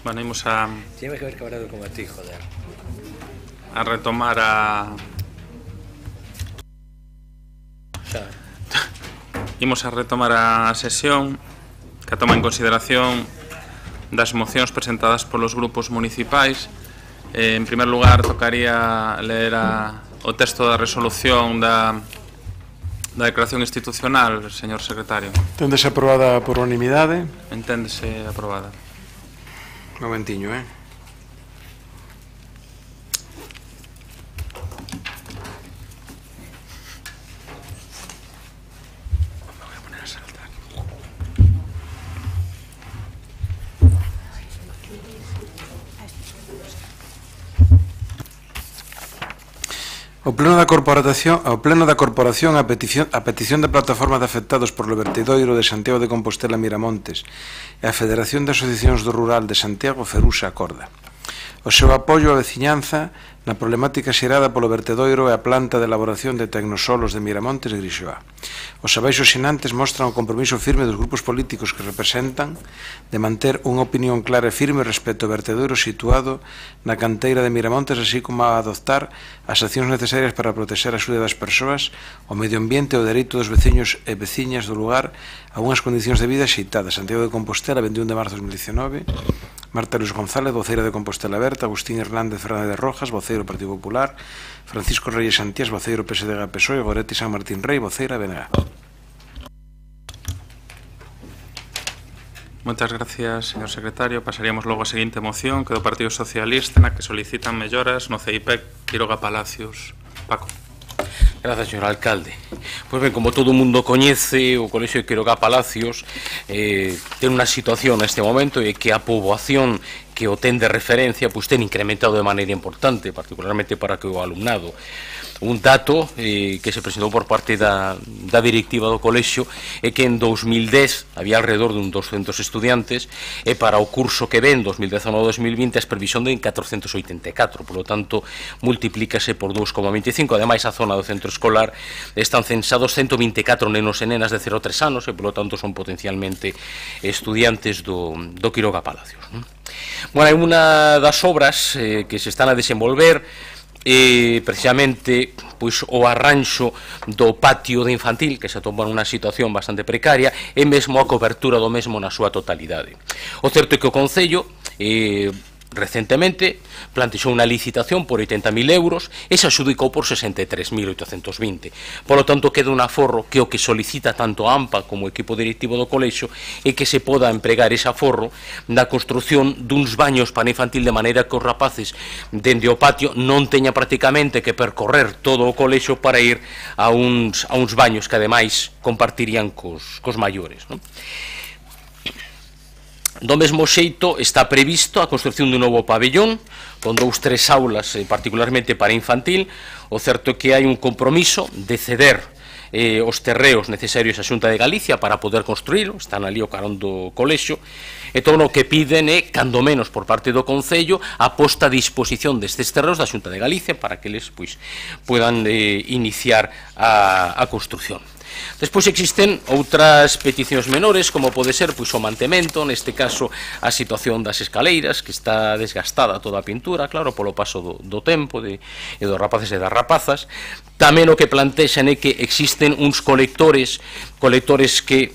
Bueno, imos a... Tiene que haber cabrado como a ti, joder. A retomar a... Xa. Imos a retomar a sesión que toma en consideración das mocións presentadas polos grupos municipais. En primer lugar, tocaría ler o texto da resolución da declaración institucional, señor secretario. Enténdese aprobada por unanimidade. Enténdese aprobada. Un momentiño, O Pleno da Corporación, a petición da Plataforma de Afectados por o Vertedoiro de Santiago de Compostela Miramontes e a Federación de Asociacións do Rural de Santiago Ferusa acorda o seu apoio á veciñanza na problemática xerada polo vertedoiro e a planta de elaboración de tecnosolos de Miramontes e Grixoá. Os abaixos sinantes mostran o compromiso firme dos grupos políticos que representan de manter unha opinión clara e firme respecto ao vertedoiro situado na canteira de Miramontes, así como a adoptar as accións necesarias para proteger a saúde das persoas, o medio ambiente e o dereito dos veciños e veciñas do lugar a unhas condicións de vida xeitadas. Santiago de Compostela, 21 de marzo de 2019. Marta Luis González, voceira de Compostela Aberta. Agustín Hernández Fernández Rojas, voceiro do Partido Popular. Francisco Reyes Santías, voceiro PSDG-PSOE. Goretti San Martín Rey, voceira BNG. Moitas gracias, señor secretario. Pasaríamos logo a seguinte moción, que é do Partido Socialista, na que solicitan melloras no CIPEC Quiroga Palacios. Paco. Grazas, señor alcalde. Pois ben, como todo o mundo coñece, o Colexio de Quiroga Palacios ten unha situación neste momento e que a poboación que o ten de referencia pois ten incrementado de maneira importante, particularmente para que o alumnado. Un dato que se presentou por parte da directiva do colexio é que en 2010 había alrededor de 200 estudiantes e para o curso que ven, 2019-2020, as previsión de 484, por lo tanto, multiplícase por 2,25. Ademais, a zona do centro escolar están censados 124 nenos e nenas de 0 a 3 anos e, por lo tanto, son potencialmente estudiantes do Quiroga Palacios. Bueno, hai unha das obras que se están a desenvolver precisamente pois o arranxo do patio de infantil, que se atopa nunha situación bastante precaria, e mesmo a cobertura do mesmo na súa totalidade. O certo é que o Concello recentemente plantexou unha licitación por 80.000 euros e se adxudicou por 63.820. Por lo tanto, queda un aforro que o que solicita tanto a AMPA como o equipo directivo do colexio é que se poda empregar ese aforro na construción duns baños para infantil, de maneira que os rapaces dende o patio non teña prácticamente que percorrer todo o colexio para ir a uns baños que ademais compartirían cos maiores, non? Do mesmo xeito está previsto a construcción dun novo pabellón con 2-3 aulas, particularmente para infantil. O certo é que hai un compromiso de ceder os terreos necesarios á Xunta de Galicia para poder construílo, están ali o carón do colexio, e todo o que piden é, cando menos por parte do Concello, a posta a disposición destes terreos da Xunta de Galicia para que eles poidan iniciar a construcción. Despois existen outras peticións menores, como pode ser o mantemento, neste caso a situación das escaleiras, que está desgastada toda a pintura, claro, polo paso do tempo e dos rapaces e das rapazas. Tamén o que plantexan é que existen uns colectores que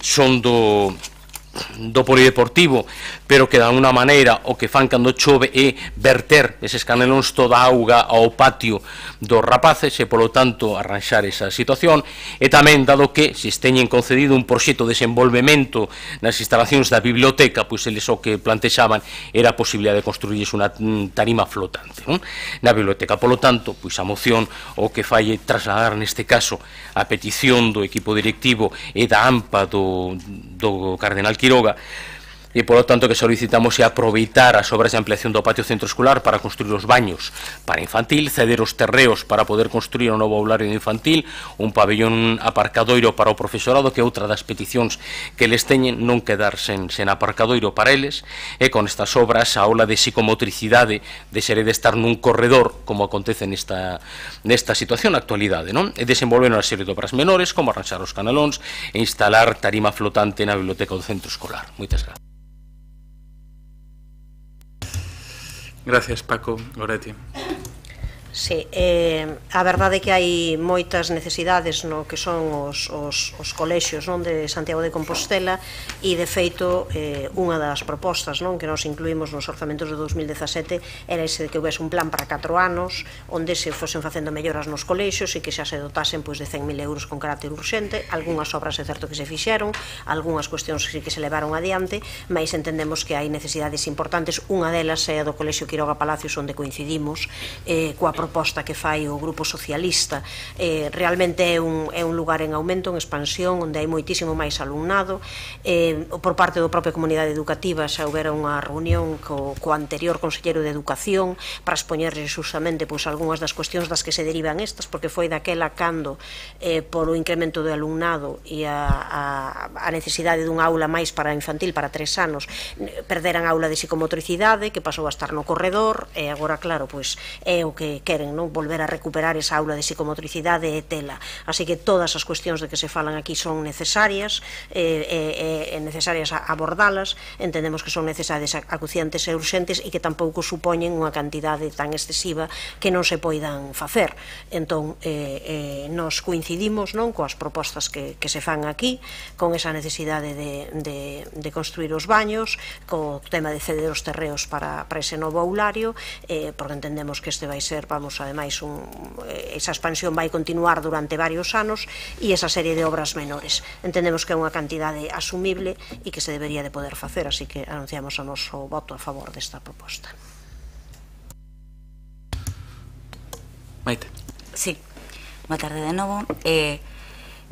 son do polideportivo, pero que de alguna maneira o que fan cando chove é verter eses canelóns toda a auga ao patio dos rapaces e, polo tanto, arranxar esa situación. E tamén, dado que se teñen concedido un proxecto de desenvolvemento nas instalacións da biblioteca, pois eles o que plantexaban era a posibilidade de construirles unha tarima flotante na biblioteca. Polo tanto, pois a moción o que fai é trasladar neste caso a petición do equipo directivo e da AMPA do Cardenal Quiroga, e, polo tanto, que solicitamos é aproveitar as obras de ampliación do patio centro escolar para construir os baños para infantil, ceder os terreos para poder construir un novo aulario infantil, un pabellón aparcadoiro para o profesorado, que é outra das peticións que eles teñen, non quedar sen aparcadoiro para eles, e con estas obras a aula de psicomotricidade deixaré de estar nun corredor, como acontece nesta situación na actualidade, non? E desenvolver unha serie de obras menores, como arranxar os canalóns e instalar tarima flotante na biblioteca do centro escolar. Moitas gracias. Gracias, Paco. Goretti. Sí, a verdade é que hai moitas necesidades no que son os colexios, non, de Santiago de Compostela, e de feito unha das propostas, non, que nos incluímos nos orzamentos de 2017 era ese de que houvese un plan para 4 anos onde se fosen facendo melloras nos colexios e que xa se dotasen pois de 100.000 euros con carácter urxente. Algúnas obras é certo que se fixeron, algúnas cuestións sí que se levaron adiante, mas entendemos que hai necesidades importantes. Unha delas é a do Colexio Quiroga Palacios, onde coincidimos coa proposta que fai o Grupo Socialista. Realmente é un lugar en aumento, en expansión, onde hai moitísimo máis alumnado. Por parte da propia comunidade educativa xa houbera unha reunión co anterior Conselleiro de Educación para expoñerle justamente algunhas das cuestións das que se derivan estas, porque foi daquela cando por o incremento do alumnado e a necesidade dunha aula máis para infantil para 3 anos perderan aula de psicomotricidade, que pasou a estar no corredor, e agora, claro, é o que queren, non, volver a recuperar esa aula de psicomotricidade e tela. Así que todas as cuestións de que se falan aquí son necesarias, necesarias abordalas. Entendemos que son necesarias, acuciantes e urxentes, e que tampouco supoñen unha cantidade tan excesiva que non se poidan facer. Entón, nos coincidimos, non, coas propostas que se fan aquí, con esa necesidade de construir os baños, co tema de ceder os terreos para ese novo aulario, porque entendemos que este vai ser, ademais, esa expansión vai continuar durante varios anos, e esa serie de obras menores. Entendemos que é unha cantidade asumible e que se debería de poder facer, así que anunciamos o noso voto a favor desta proposta. Maite. Sí, boa tarde de novo.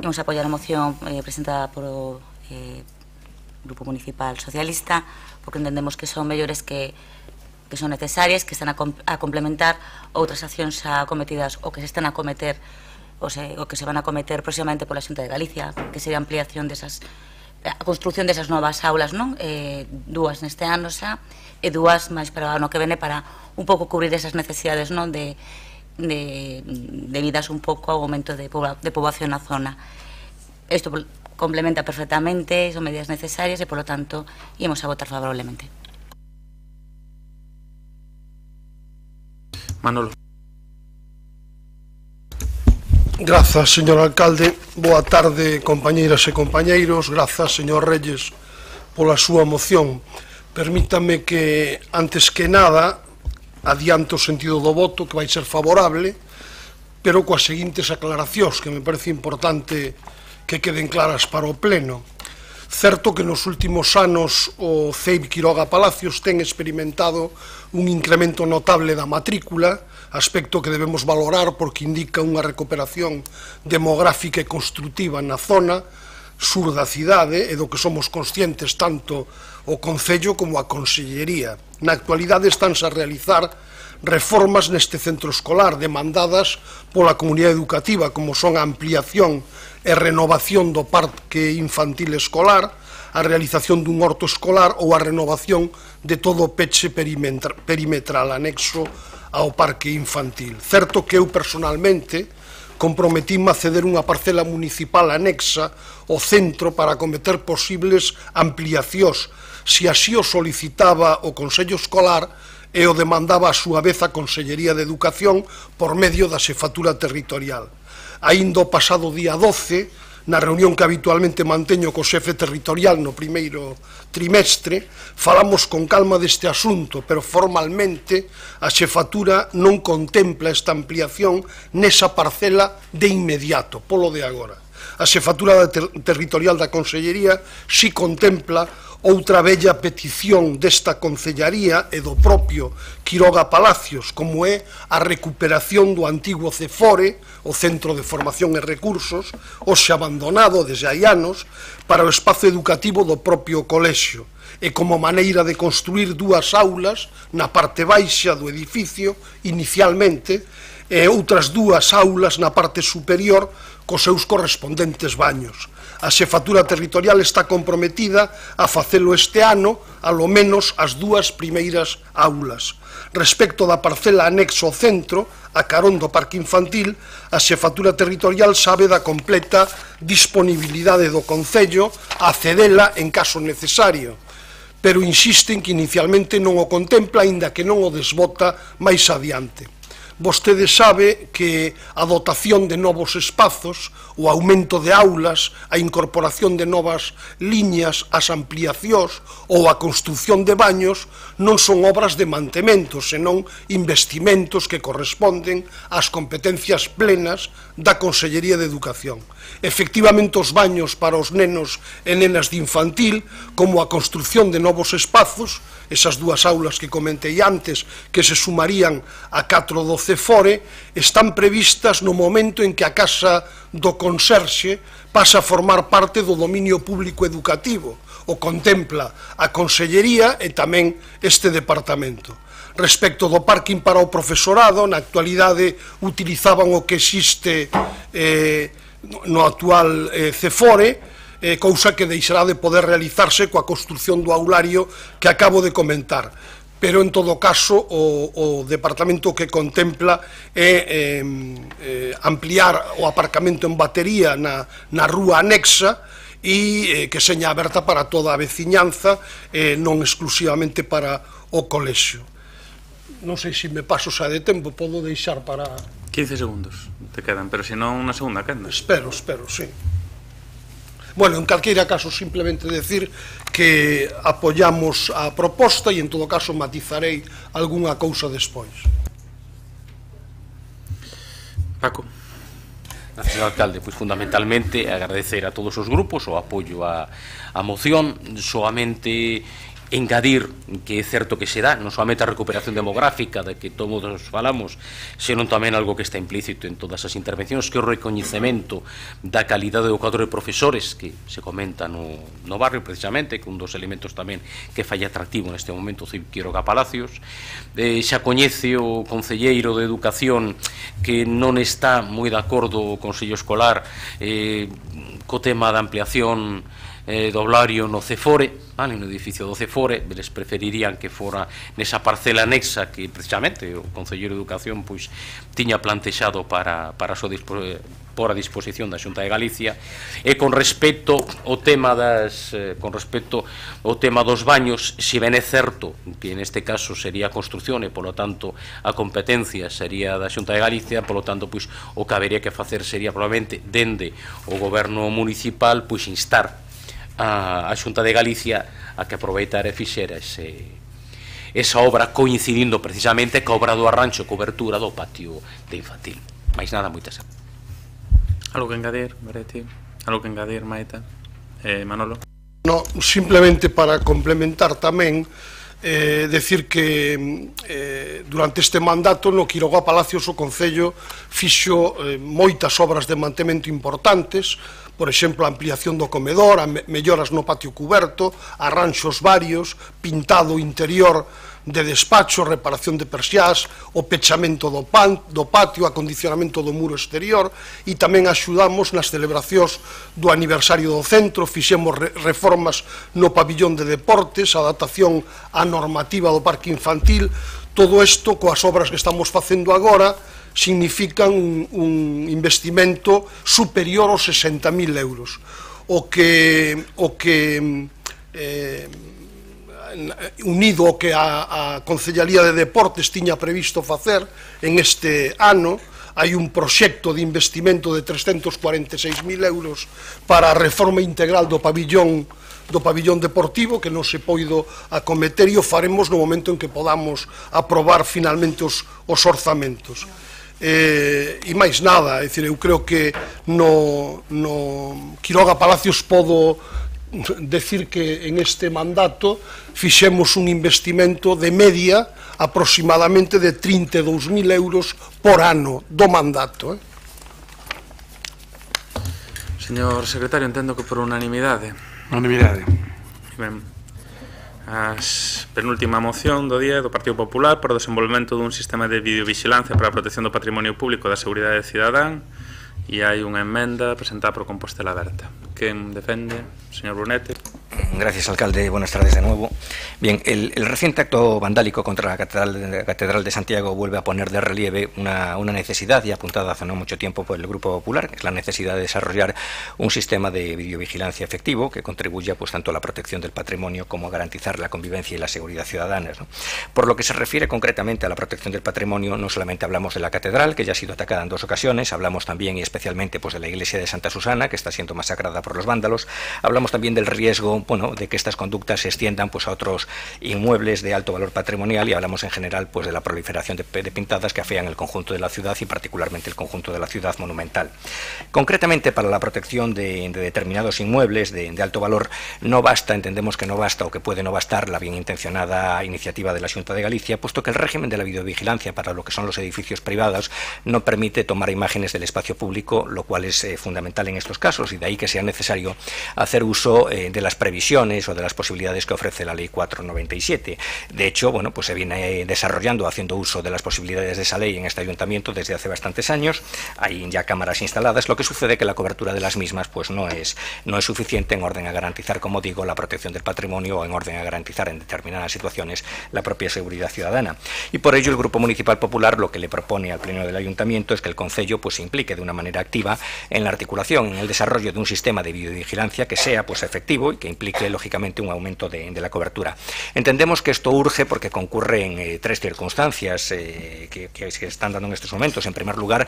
Vamos a apoiar a moción presentada por o Grupo Municipal Socialista, porque entendemos que son mellores que son necesarias, que están a complementar outras accións acometidas ou que se están a cometer ou que se van a cometer próximamente pola Xunta de Galicia, que sería a ampliación a construción desas novas aulas, non? Dúas neste ano xa, e dúas máis para o ano que vene, para un pouco cubrir esas necesidades, non, debidas un pouco ao aumento de poboación na zona. Isto complementa perfectamente, son medidas necesarias e, polo tanto, íamos a votar favorablemente. Manolo. Grazas, señor alcalde. Boa tarde, compañeiras e compañeiros. Grazas, señor Reyes, pola súa moción. Permítame que, antes que nada, adianto o sentido do voto, que vai ser favorable, pero coas seguintes aclaracións, que me parece importante que queden claras para o pleno. Certo que nos últimos anos o CEIP Quiroga Palacios ten experimentado un incremento notable da matrícula, aspecto que debemos valorar porque indica unha recuperación demográfica e construtiva na zona sur da cidade, e do que somos conscientes tanto o Concello como a Consellería. Na actualidade estánse a realizar reformas neste centro escolar demandadas pola comunidade educativa, como son a ampliación e renovación do parque infantil escolar, a realización dun horto escolar ou a renovación de todo o peche perimetral anexo ao parque infantil. Certo que eu personalmente comprometíme a ceder unha parcela municipal anexa ao centro para acometer posibles ampliacións, se así o solicitaba o Consello Escolar e o demandaba a súa vez a Consellería de Educación por medio da xefatura territorial. Aínda o pasado día 12, na reunión que habitualmente manteño co xefe territorial no primeiro trimestre, falamos con calma deste asunto, pero formalmente a xefatura non contempla esta ampliación nesa parcela de inmediato, polo de agora. A xefatura territorial da Consellería si contempla outra bella petición desta Concellaría e do propio Quiroga Palacios, como é a recuperación do antigo CEFORE, o Centro de Formación e Recursos, hoxe abandonado desde hai anos, para o espazo educativo do propio colexio, e como maneira de construir dúas aulas na parte baixa do edificio, inicialmente, e outras dúas aulas na parte superior cos seus correspondentes baños. A xefatura territorial está comprometida a facelo este ano, alo menos as dúas primeiras aulas. Respecto da parcela anexo ao centro, a carón do parque infantil, a xefatura territorial sabe da completa disponibilidade do Concello a cedela en caso necesario, pero insisten que inicialmente non o contempla, aínda que non o desbota máis adiante. Vostede sabe que a dotación de novos espazos, o aumento de aulas, a incorporación de novas liñas, as ampliacións ou a construción de baños non son obras de mantemento, senón investimentos que corresponden ás competencias plenas da Consellería de Educación. Efectivamente, os baños para os nenos e nenas de infantil, como a construción de novos espazos, esas dúas aulas que comentei antes, que se sumarían a 4 do CEFORE, están previstas no momento en que a Casa do Conserxe pasa a formar parte do dominio público educativo. O contempla a Consellería e tamén este departamento. Respecto do parking para o profesorado, na actualidade utilizaban o que existe no actual CEFORE, cousa que deixará de poder realizarse coa construción do aulario que acabo de comentar. Pero, en todo caso, o departamento que contempla é ampliar o aparcamento en batería na rúa anexa e que seña aberta para toda a veciñanza, non exclusivamente para o colexio. Non sei se me paso xa de tempo, podo deixar para... 15 segundos te quedan, pero se non unha segunda quenda. Espero, sí. Bueno, en calqueira caso, simplemente decir que apoyamos a proposta e, en todo caso, matizarei algunha cousa despois. Paco. Gracias, señor alcalde. Pois, fundamentalmente, agradecer a todos os grupos o apoio á moción, solamente engadir que é certo que se dá non somente a recuperación demográfica de que todos falamos, senón tamén algo que está implícito en todas as intervencións, que é o recoñecemento da calidade do cuadro de profesores que se comenta no barrio, precisamente, que un dos elementos tamén que fai atractivo neste momento Quiroga Palacios. Xa coñece o concelleiro de Educación que non está moi de acordo o Consello Escolar co tema da ampliación do aulario no CEFORE, no edificio do CEFORE. Eles preferirían que fora nesa parcela anexa que precisamente o Concelleiro de Educación pois tiña plantexado para por a disposición da Xunta de Galicia. E con respecto ao tema dos baños, se ben é certo que neste caso sería a construción e polo tanto a competencia sería da Xunta de Galicia, polo tanto pois o que habería que facer sería probablemente dende o goberno municipal pois instar a Xunta de Galicia a que aproveitara e fixera esa obra coincidindo precisamente ca obra do arranxo e cobertura do patio de infantil. Mais nada, moitas gracias. Algo que engadir, Bereti? Algo que engadir, Maita? Manolo? No, simplemente para complementar tamén, decir que durante este mandato no Quiroga Palacios o Concello fixo moitas obras de mantemento importantes, por exemplo, a ampliación do comedor, a melloras no patio cuberto, arranxos varios, pintado interior de despacho, reparación de persiás, o pechamento do patio, acondicionamento do muro exterior, e tamén axudamos nas celebracións do aniversario do centro, fixemos reformas no pabillón de deportes, adaptación á normativa do parque infantil. Todo isto, coas obras que estamos facendo agora, significan un investimento superior aos 60.000 euros. O que unido ao que a Concellaría de Deportes tiña previsto facer en este ano, hai un proxecto de investimento de 346.000 euros para a reforma integral do pabillón deportivo, que non se poido acometer, e o faremos no momento en que podamos aprobar finalmente os orzamentos. E máis nada, é dicir, eu creo que no Quiroga Palacios podo decir que en este mandato fixemos un investimento de media aproximadamente de 32.000 euros por ano do mandato. Señor secretario, entendo que por unanimidade. Unanimidade. Ben, a penúltima moción do día do Partido Popular para o desenvolvemento dun sistema de videovigilancia para a protección do patrimonio público da seguridade cidadán, e hai unha emenda presentada por Compostela Aberta. Quen defende? Señor Brunete. Gracias, alcalde. Buenas tardes de nuevo. Bien, el reciente acto vandálico contra la Catedral de Santiago vuelve a poner de relieve una necesidad ya apuntada hace no mucho tiempo por el Grupo Popular, que es la necesidad de desarrollar un sistema de videovigilancia efectivo que contribuya pues tanto a la protección del patrimonio como a garantizar la convivencia y la seguridad ciudadanas, ¿no? Por lo que se refiere concretamente a la protección del patrimonio, no solamente hablamos de la Catedral, que ya ha sido atacada en 2 ocasiones, hablamos también y especialmente pues de la iglesia de Santa Susana, que está siendo masacrada por los vándalos, hablamos también del riesgo, bueno, de que estas conductas se extiendan pues a otros inmuebles de alto valor patrimonial, y hablamos en general pues de la proliferación de pintadas que afean el conjunto de la ciudad y particularmente el conjunto de la ciudad monumental. Concretamente, para la protección de determinados inmuebles de alto valor no basta, entendemos que no basta o que puede no bastar la bien intencionada iniciativa de la Xunta de Galicia, puesto que el régimen de la videovigilancia para lo que son los edificios privados no permite tomar imágenes del espacio público, lo cual es fundamental en estos casos, y de ahí que sea necesario hacer uso de las previsiones o de las posibilidades que ofrece la Ley 497. De hecho, bueno, pues se viene desarrollando, haciendo uso de las posibilidades de esa ley en este ayuntamiento desde hace bastantes años. Hay ya cámaras instaladas, lo que sucede que la cobertura de las mismas pues no es suficiente en orden a garantizar, como digo, la protección del patrimonio o en orden a garantizar en determinadas situaciones la propia seguridad ciudadana. Y por ello el Grupo Municipal Popular lo que le propone al Pleno del Ayuntamiento es que el Concello pues se implique de una manera activa en la articulación, en el desarrollo de un sistema de videovigilancia que sea pues efectivo y que implique lógicamente un aumento de la cobertura. Entendemos que esto urge porque concurren 3 circunstancias que se están dando en estos momentos. En primer lugar,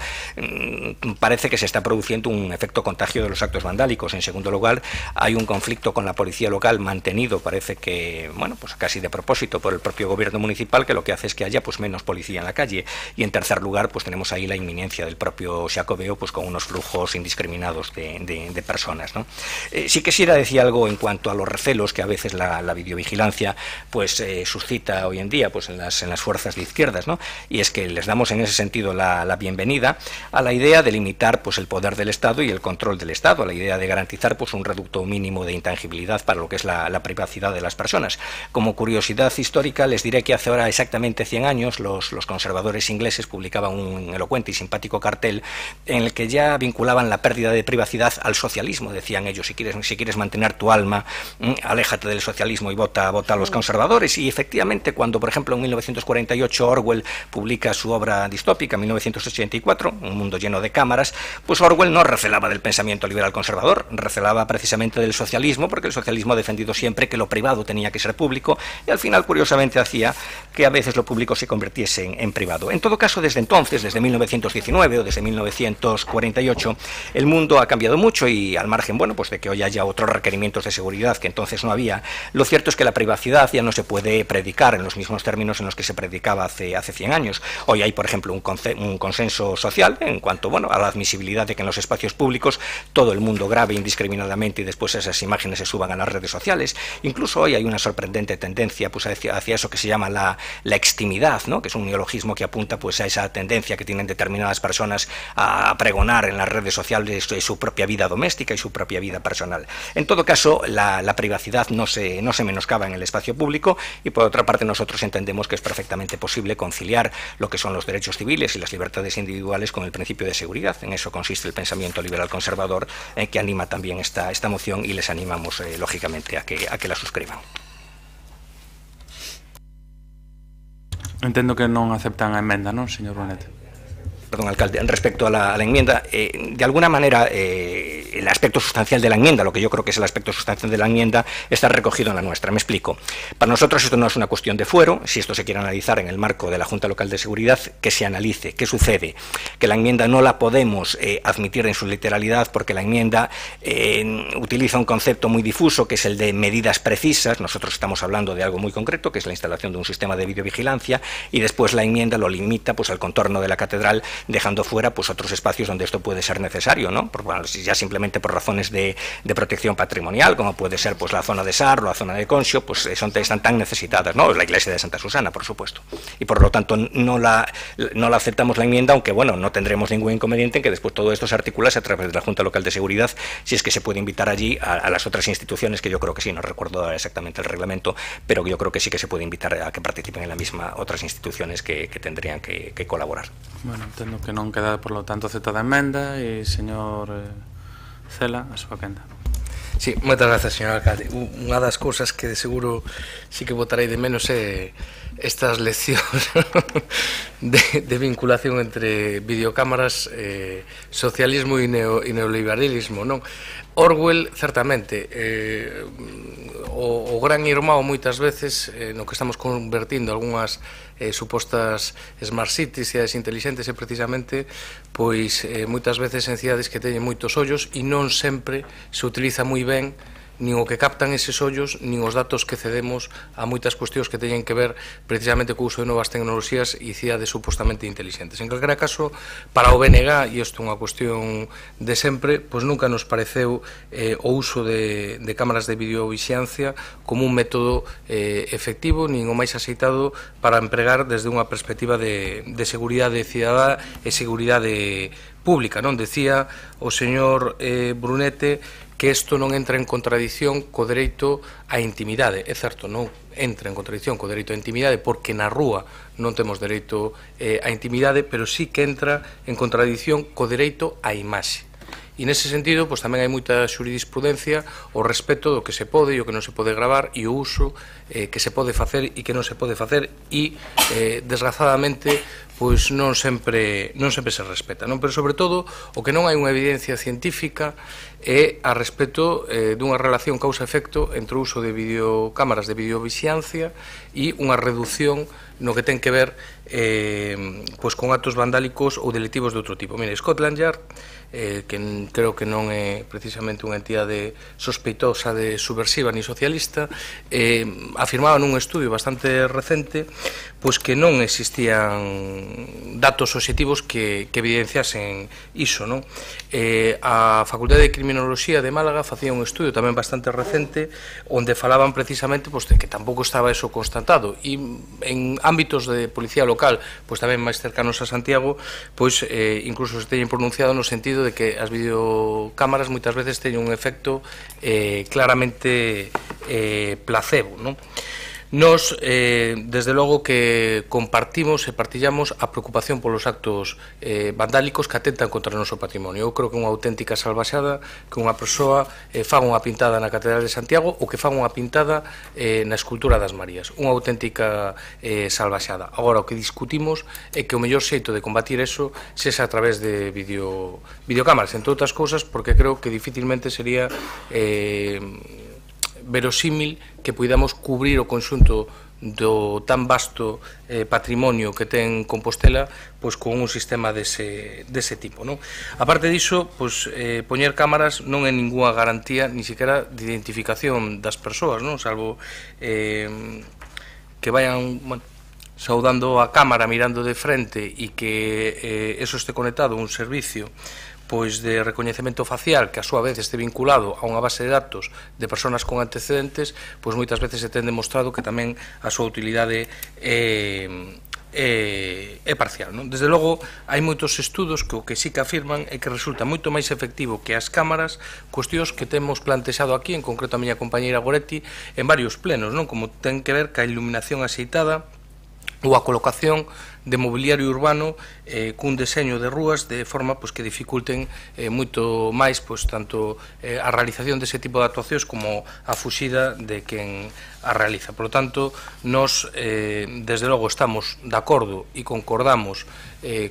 parece que se está produciendo un efecto contagio de los actos vandálicos. En segundo lugar, hay un conflicto con la policía local mantenido, parece que, bueno, pues casi de propósito por el propio gobierno municipal, que lo que hace es que haya pues menos policía en la calle. Y en tercer lugar, pues tenemos ahí la inminencia del propio Xacobeo, pues con unos flujos indiscriminados de personas, ¿no? Sí quisiera decir algo en cuanto a los recelos que a veces la videovigilancia pues suscita hoy en día pues en las fuerzas de izquierdas, ¿no? Y es que les damos en ese sentido la bienvenida a la idea de limitar pues el poder del Estado y el control del Estado, a la idea de garantizar pues un reducto mínimo de intangibilidad para lo que es la privacidad de las personas. Como curiosidad histórica les diré que hace ahora exactamente 100 años los conservadores ingleses publicaban un elocuente y simpático cartel en el que ya vinculaban la pérdida de privacidad al socialismo. Decían ellos, si quieres mantener tu alma, aléjate del socialismo y vota a los conservadores. Y efectivamente, cuando por ejemplo en 1948 Orwell publica su obra distópica, 1984, Un mundo lleno de cámaras, pues Orwell no recelaba del pensamiento liberal conservador, recelaba precisamente del socialismo, porque el socialismo ha defendido siempre que lo privado tenía que ser público, y al final curiosamente hacía que a veces lo público se convirtiese en privado. En todo caso, desde entonces, desde 1919 o desde 1948, el mundo ha cambiado mucho, y al margen, bueno, pues de que hoy haya otros requerimientos de seguridad que entonces no había, lo cierto es que la privacidad ya no se puede predicar en los mismos términos en los que se predicaba hace 100 años. Hoy hay, por ejemplo, un consenso social en cuanto, bueno, a la admisibilidad de que en los espacios públicos todo el mundo grabe indiscriminadamente y después esas imágenes se suban a las redes sociales. Incluso hoy hay una sorprendente tendencia pues hacia eso que se llama la extimidad, ¿no? Que es un neologismo que apunta pues a esa tendencia que tienen determinadas personas a pregonar en las redes sociales su propia vida doméstica y su propia vida personal. En todo caso, la privacidad no se menoscaba en el espacio público, y por otra parte nosotros entendemos que es perfectamente posible conciliar lo que son los derechos civiles y las libertades individuales con el principio de seguridad. En eso consiste el pensamiento liberal conservador que anima también esta moción, y les animamos lógicamente a que la suscriban. Entendo que non aceptan a emenda, non, señor Bonet? Perdón, alcalde, respecto a la enmienda, de alguna manera el aspecto sustancial de la enmienda, lo que yo creo que es el aspecto sustancial de la enmienda, está recogido en la nuestra. Me explico. Para nosotros esto no es una cuestión de fuero. Si esto se quiere analizar en el marco de la Junta Local de Seguridad, que se analice. ¿Qué sucede? Que la enmienda no la podemos admitir en su literalidad, porque la enmienda utiliza un concepto muy difuso, que es el de medidas precisas. Nosotros estamos hablando de algo muy concreto, que es la instalación de un sistema de videovigilancia, y después la enmienda lo limita pues al contorno de la catedral, dejando fuera pues otros espacios donde esto puede ser necesario, ¿no? Ya simplemente por razones de protección patrimonial, como puede ser pues la zona de Sar o la zona de Conxo, pues están tan necesitadas, ¿no? La iglesia de Santa Susana, por supuesto. Y por lo tanto no la aceptamos la enmienda, aunque bueno, no tendremos ningún inconveniente en que después todo esto se articulase a través de la Junta Local de Seguridad, si es que se puede invitar allí a las otras instituciones, que yo creo que sí, no recuerdo exactamente el reglamento, pero yo creo que sí que se puede invitar a que participen en la misma otras instituciones que tendrían que colaborar. Bueno, entendo que non queda, por lo tanto, aceptada a emenda. E, señor Cela, a súa quenda. Sí, moitas grazas, señor alcalde. Unha das cousas que de seguro sí que botarei de menos é estas leccións de vinculación entre videocámaras, socialismo e neoliberalismo, non? Orwell, certamente, o gran irmão moitas veces no que estamos convertindo algunhas supostas smart cities, cidades intelixentes, é precisamente pois moitas veces en cidades que teñen moitos ollos e non sempre se utiliza moi ben nin o que captan eses ollos, nin os datos que cedemos a moitas cuestións que teñen que ver precisamente co uso de novas tecnoloxías e cidades supostamente intelixentes. En calquera caso, para o BNG, e isto é unha cuestión de sempre, pois nunca nos pareceu o uso de cámaras de videovixiancia como un método efectivo, nin o máis aceitado para empregar desde unha perspectiva de seguridade cidadá e seguridade pública, non? Decía o señor Brunete que isto non entra en contradición co dereito á intimidade. É certo, non entra en contradición co dereito á intimidade porque na rúa non temos dereito á intimidade, pero sí que entra en contradición co dereito á imaxe. E nese sentido, pois tamén hai moita xurisprudencia o respeto do que se pode e o que non se pode gravar e o uso que se pode facer e que non se pode facer e, desgrazadamente, pois non sempre se respeta, non? Pero sobre todo o que non hai unha evidencia científica é a respecto dunha relación causa-efecto entre o uso de videocámaras de videovixiancia e unha reducción no que ten que ver pois con actos vandálicos ou delictivos de outro tipo. Mire, Scotland Yard, que creo que non é precisamente unha entidade sospeitosa de subversiva ni socialista, afirmaba nun estudio bastante recente pois que non existían datos obxectivos que evidenciasen iso, non? A Facultade de Criminoloxía de Málaga facía un estudio tamén bastante recente onde falaban precisamente pois de que tampouco estaba eso constatado e en ámbitos de policía local, pois tamén máis cercanos a Santiago, pois incluso se teñen pronunciado no sentido de que as videocámaras moitas veces teñen un efecto claramente placebo, non? Nos, desde logo que compartimos e partillamos a preocupación polos actos vandálicos que atentan contra o noso patrimonio. Eu creo que é unha auténtica salvaxada que unha persoa faga unha pintada na Catedral de Santiago ou que faga unha pintada na escultura das Marías. Unha auténtica salvaxada. Agora, o que discutimos é que o mellor xeito de combatir eso sexa a través de videocámaras, entre outras cousas, porque creo que dificilmente sería verosímil que puidamos cubrir o conxunto do tan vasto patrimonio que ten Compostela pois con un sistema dese tipo, non? A parte diso, pois poñer cámaras non é ninguna garantía ni siquiera de identificación das persoas, non? Salvo que vayan, bueno, saudando a cámara mirando de frente e que eso este conectado a un servicio pois de recoñecemento facial que a súa vez este vinculado a unha base de datos de persoas con antecedentes, pois moitas veces se ten demostrado que tamén a súa utilidade é parcial, non? Desde logo, hai moitos estudos que o que sí que afirman é que resulta moito máis efectivo que as cámaras cuestións que temos plantexado aquí, en concreto a miña compañeira Goretti, en varios plenos, non? Como ten que ver ca iluminación axeitada ou a colocación de mobiliario urbano cun deseño de rúas de forma pois, que dificulten moito máis pois, tanto a realización dese tipo de actuacións como a fuxida de quen a realiza. Por lo tanto, nós desde logo estamos de acordo e concordamos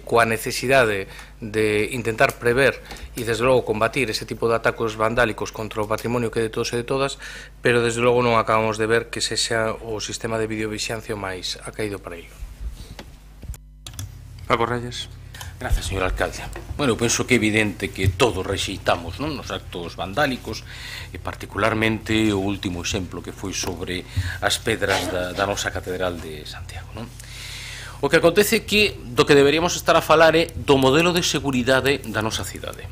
coa necesidade de intentar prever e desde logo combatir ese tipo de atacos vandálicos contra o patrimonio que é de todos e de todas, pero desde logo non acabamos de ver que sexa o sistema de videovixiancia máis acaído para ello. Paco Reyes. Gracias, señor alcalde. Bueno, penso que é evidente que todos rexeitamos, non, nos actos vandálicos e particularmente o último exemplo que foi sobre as pedras da nosa Catedral de Santiago, non? O que acontece é que do que deberíamos estar a falar é do modelo de seguridade da nosa cidade.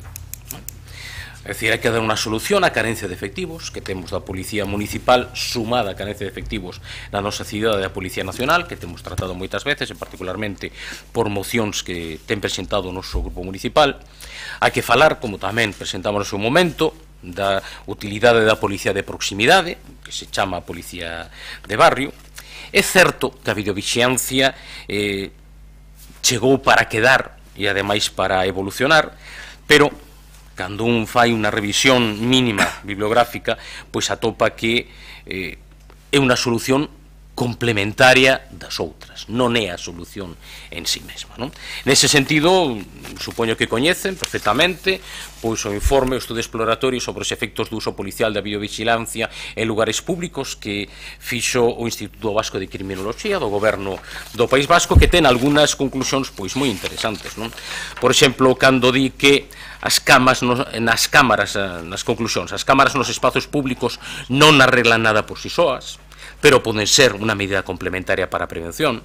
É dicir, hai que dar unha solución á carencia de efectivos que temos da Policía Municipal sumada á carencia de efectivos na nosa cidade da Policía Nacional, que temos tratado moitas veces, e particularmente por mocións que ten presentado o noso grupo municipal. Hai que falar, como tamén presentamos no seu momento, da utilidade da policía de proximidade, que se chama Policía de Barrio. É certo que a videovixiancia chegou para quedar e ademais para evolucionar, pero cando un fai unha revisión mínima bibliográfica, pois atopa que é unha solución complementaria das outras, non é a solución en sí mesma, non? Nese sentido, supoño que coñecen perfectamente pois o informe, o estudo exploratorio sobre os efectos do uso policial da videovigilancia en lugares públicos que fixo o Instituto Vasco de Criminoloxía do Goberno do País Vasco, que ten algunhas conclusións pois moi interesantes, non? Por exemplo, cando di que as cámaras nas conclusións, as cámaras nos espazos públicos non arreglan nada por si soas, pero poden ser unha medida complementaria para a prevención,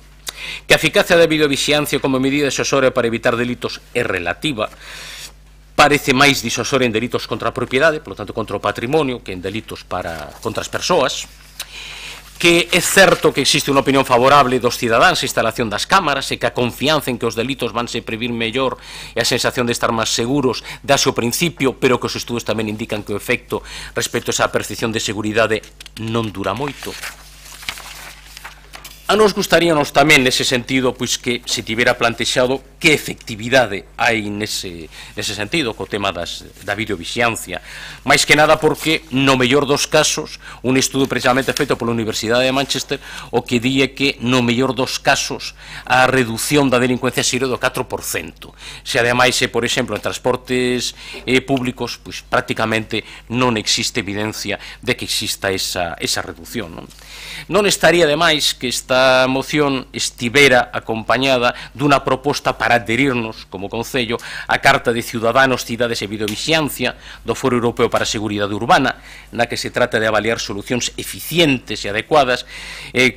que a eficacia da videovigilancia como medida disuasoria para evitar delitos é relativa, parece máis disuasoria en delitos contra a propiedade, polo tanto contra o patrimonio, que en delitos contra as persoas, que é certo que existe unha opinión favorable dos cidadáns a instalación das cámaras e que a confianza en que os delitos vanse previr mellor e a sensación de estar máis seguros dase ao principio, pero que os estudos tamén indican que o efecto respecto a esa percepción de seguridade non dura moito. A nos gustaríanos tamén nese sentido pois que se tivera plantexado que efectividade hai nese sentido co tema da videovigilancia, máis que nada porque no mellor dos casos un estudo precisamente feito pola Universidade de Manchester o que di é que no mellor dos casos a reducción da delincuencia sería do 4%, se ademais por exemplo en transportes públicos pois prácticamente non existe evidencia de que exista esa reducción, non estaría demais que esta moción estivera acompañada dunha proposta para adherirnos como Concello á Carta de Ciudadanos, Cidades e Videovigilancia do Foro Europeo para a Seguridade Urbana, na que se trata de avaliar solucións eficientes e adecuadas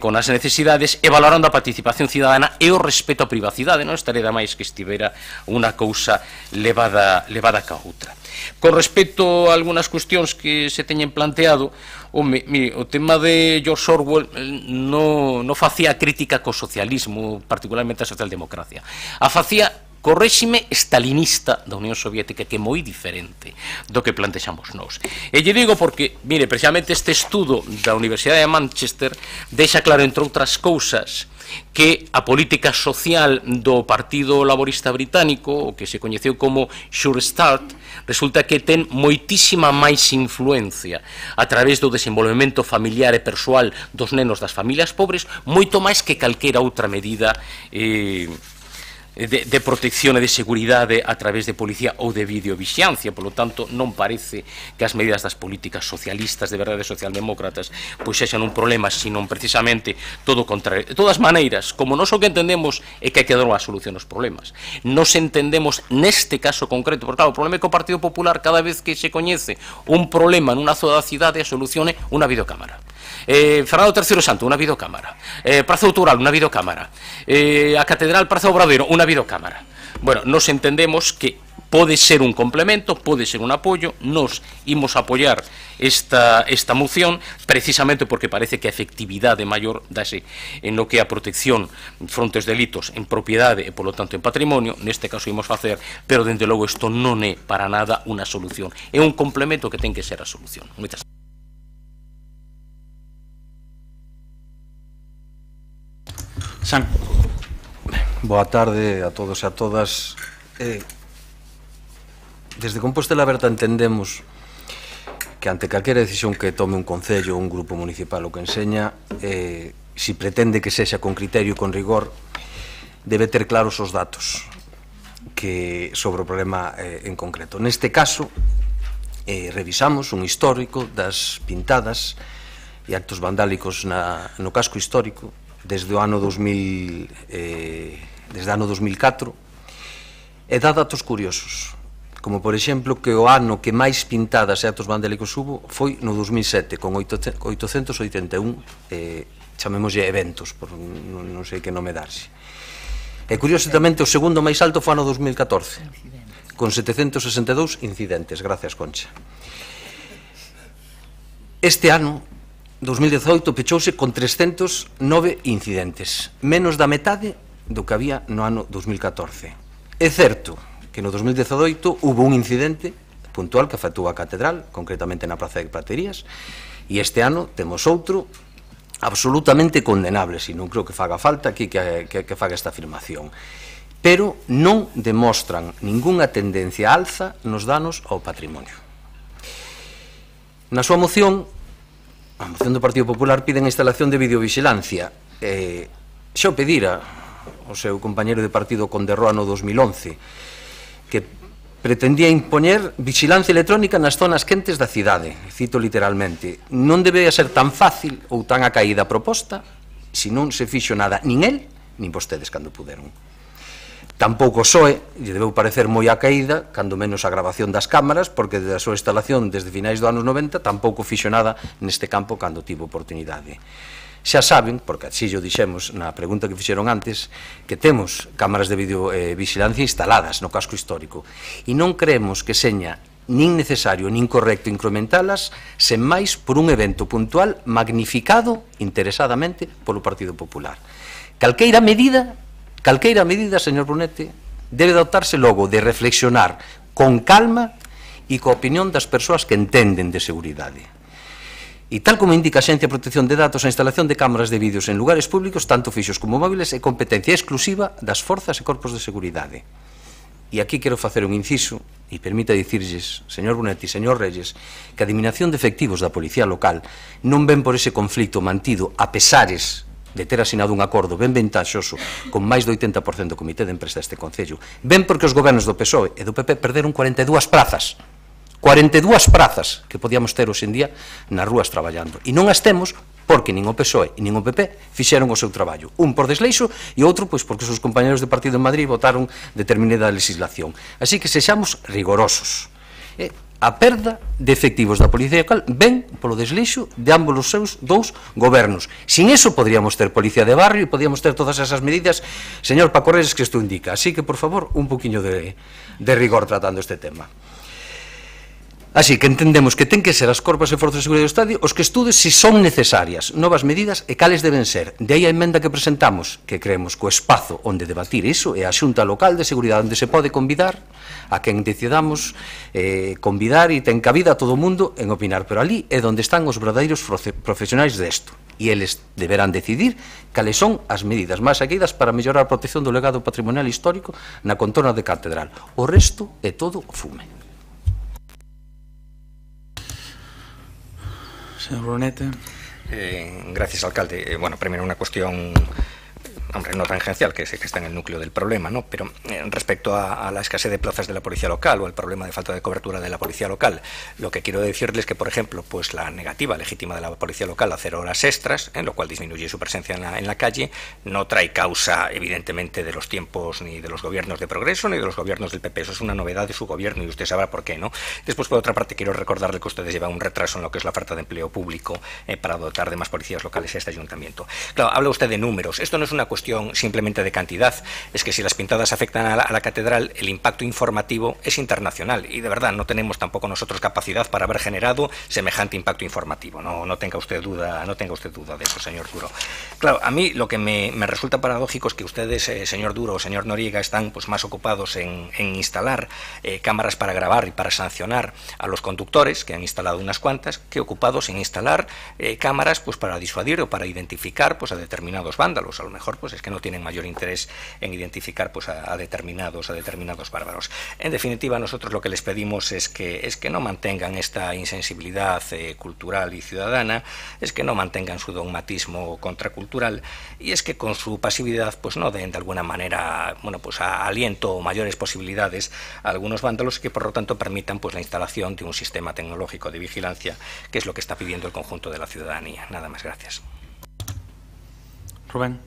con as necesidades e valorando a participación cidadana e o respeto á privacidade. Non estaría demais que estivera unha cousa levada ca outra. Con respecto a algunhas cuestións que se teñen planteado, o tema de George Orwell non facía crítica co socialismo, particularmente a socialdemocracia. A facía co réxime stalinista da Unión Soviética, que é moi diferente do que plantexamos nós. E lle digo porque, mire, precisamente este estudo da Universidade de Manchester deixa claro, entre outras cousas, que a política social do Partido Laborista Británico, o que se coñeceu como Sure Start, resulta que ten moitísima máis influencia a través do desenvolvemento familiar e persoal dos nenos das familias pobres, moito máis que calquera outra medida de protección e de seguridade a través de policía ou de videovigilancia. Por lo tanto, non parece que as medidas das políticas socialistas, de verdade socialdemócratas, pois sexan un problema, sino precisamente todo o contrario. De todas maneiras, como nós o que entendemos é que hai que dar unha solución aos problemas, nos entendemos neste caso concreto, porque claro, o problema é que o Partido Popular, cada vez que se coñece un problema nunha zona da cidade, a solución é unha videocámara. Fernando III Santo, unha videocámara. Praza Autoral, unha videocámara. A Catedral, Praza Obradoiro, unha videocámara. Bueno, nos entendemos que pode ser un complemento, pode ser un apoio, nos imos apoiar esta moción precisamente porque parece que a efectividade maior dase en lo que é a protección fronte aos delitos en propiedade e, polo tanto, en patrimonio. Neste caso imos facer, pero, dende logo, isto non é para nada unha solución. É un complemento que ten que ser a solución. Moitas gracias. Boa tarde a todos e a todas. Desde Compostela Aberta entendemos que ante calquera decisión que tome un concello, un grupo municipal o que enseña, si pretende que sexa con criterio e con rigor, debe ter claros os datos sobre o problema en concreto. Neste caso, revisamos un histórico das pintadas e actos vandálicos no casco histórico desde o ano 2004, e dá datos curiosos, como por exemplo que o ano que máis pintadas e actos vandálicos hubo foi no 2007, con 881 chamémoslle eventos, non sei que nome darse. E curiosamente o segundo máis alto foi o ano 2014, con 762 incidentes. Gracias, Concha. Este ano 2018 pechouse con 309 incidentes, menos da metade do que había no ano 2014. É certo que no 2018 hubo un incidente puntual que afectou a Catedral, concretamente na Praza de Praterías, e este ano temos outro absolutamente condenable, se non creo que faga falta aquí que faga esta afirmación. pero non demostran ningunha tendencia alza nos danos ao patrimonio. Na súa moción, a moción do Partido Popular pide a instalación de videovigilancia. Xa o pedira o seu compañeiro de partido Conderroa no 2011, que pretendía impoñer vigilancia electrónica nas zonas quentes da cidade, cito literalmente. Non debía ser tan fácil ou tan acaída a proposta se non se fixo nada, nin el, nin vostedes cando puderon. Tampouco o PSOE lle debeu parecer moi a caída, cando menos a grabación das cámaras, porque desde a súa instalación desde finais dos anos 90 tampouco fixo nada neste campo cando tivo oportunidade. Xa saben, porque así o dixemos na pregunta que fixeron antes, que temos cámaras de videovigilancia instaladas no casco histórico e non creemos que seña nin necesario nin correcto incrementalas sen máis por un evento puntual magnificado interesadamente polo Partido Popular. Calqueira medida, señor Brunete, debe adoptarse logo de reflexionar con calma e coa opinión das persoas que entenden de seguridade. E tal como indica a Axencia de Protección de Datos, a instalación de cámaras de vídeos en lugares públicos, tanto fixos como móviles, é competencia exclusiva das forzas e corpos de seguridade. E aquí quero facer un inciso, e permita dicirlles, señor Brunetti e señor Reyes, que a eliminación de efectivos da Policía Local non ven por ese conflito mantido a pesares de ter asinado un acordo ben ventaxoso con máis do 80% do comité de empresa deste Concello, ben porque os gobernos do PSOE e do PP perderon 42 prazas que podíamos ter hoxe en día nas rúas traballando, e non as temos porque nin o PSOE e nin o PP fixeron o seu traballo, un por desleixo e outro pois porque os seus compañeros de partido en Madrid votaron determinada legislación. Así que sexamos rigorosos. A perda de efectivos da Policía Local ven polo desleixo de ambos os seus dous gobernos. Sin eso podríamos ter Policía de Barrio e podríamos ter todas esas medidas, señor Paco Reyes, que isto indica. Así que, por favor, un poquinho de rigor tratando este tema. Así que entendemos que ten que ser as corpas e forzas de seguridade do Estado os que estudes se son necesarias novas medidas e cales deben ser. De aí a emenda que presentamos, que creemos que o espazo onde debatir iso é a Xunta Local de Seguridade, onde se pode convidar a quen decidamos convidar e ten cabida a todo o mundo en opinar, pero ali é onde están os verdadeiros profesionais desto e eles deberán decidir cales son as medidas máis aguidas para mellorar a protección do legado patrimonial histórico na contorna de Catedral. O resto é todo fume. Señor Brunete. Gracias, alcalde. Bueno, primero una cuestión, hombre, no tangencial, que sé que está en el núcleo del problema, ¿no? Pero respecto a la escasez de plazas de la policía local o al problema de falta de cobertura de la policía local, lo que quiero decirles es que, por ejemplo, pues la negativa legítima de la policía local a hacer horas extras, lo cual disminuye su presencia en la calle, no trae causa, evidentemente, de los tiempos ni de los gobiernos de Progreso ni de los gobiernos del PP. Eso es una novedad de su gobierno y usted sabrá por qué, ¿no? Después, por otra parte, quiero recordarle que ustedes llevan un retraso en lo que es la oferta de empleo público para dotar de más policías locales a este ayuntamiento. Claro, habla usted de números. Esto no es una cuestión simplemente de cantidad, es que si las pintadas afectan a la catedral, el impacto informativo es internacional y de verdad no tenemos tampoco nosotros capacidad para haber generado semejante impacto informativo. No tenga usted duda de eso, señor Duro. Claro, a mí lo que me resulta paradójico es que ustedes, señor Duro o señor Noriega, están pues más ocupados en instalar cámaras para grabar y para sancionar a los conductores, que han instalado unas cuantas, que ocupados en instalar cámaras pues para disuadir o para identificar pues a determinados vándalos. A lo mejor pues es que no tienen mayor interés en identificar pues a determinados bárbaros. En definitiva, nosotros lo que les pedimos es que no mantengan esta insensibilidad cultural y ciudadana, es que no mantengan su dogmatismo contracultural y es que con su pasividad pues no den de alguna manera pues aliento o mayores posibilidades a algunos vándalos que por lo tanto permitan pues la instalación de un sistema tecnológico de vigilancia, que es lo que está pidiendo el conjunto de la ciudadanía. Nada más, gracias. Rubén.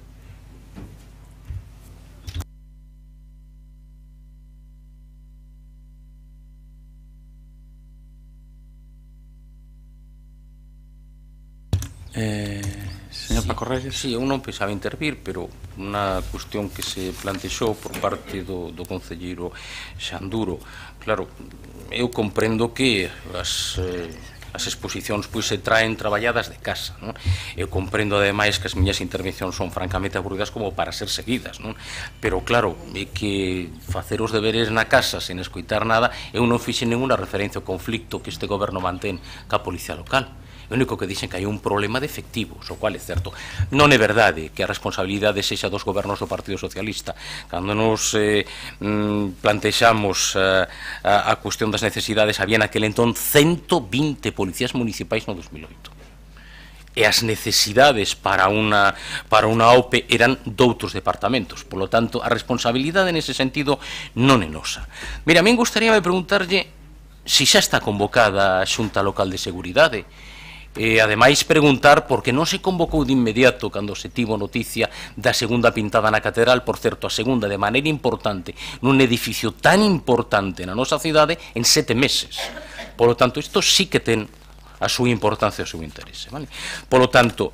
Señor Paco Reyes. Sí, eu non pensaba intervir, pero unha cuestión que se plantexou por parte do concelleiro Xanduro. Claro, eu comprendo que as exposicións pois se traen traballadas de casa, non? Eu comprendo ademais que as miñas intervencións son francamente aburridas como para ser seguidas, non? Pero claro, é que facer os deberes na casa sen escoitar nada, eu non fixe ninguna referencia ao conflicto que este goberno mantén ca policía local. o único que dicen que hai un problema de efectivos, o cual é certo. Non é verdade que a responsabilidade sexa dos gobernos do Partido Socialista. Cando nos plantexamos a cuestión das necesidades, había naquele entón 120 policías municipais no 2008. E as necesidades para unha OPE eran doutros departamentos. Por lo tanto, a responsabilidade nese sentido non é nosa. Mira, a min gustaríame preguntarlle se xa está convocada a Xunta Local de Seguridade. E, ademais, preguntar por que non se convocou de inmediato cando se tivo noticia da segunda pintada na catedral, por certo, a segunda de maneira importante, nun edificio tan importante na nosa cidade, en 7 meses. Por lo tanto, isto sí que ten a súa importancia e o seu interese. Por lo tanto,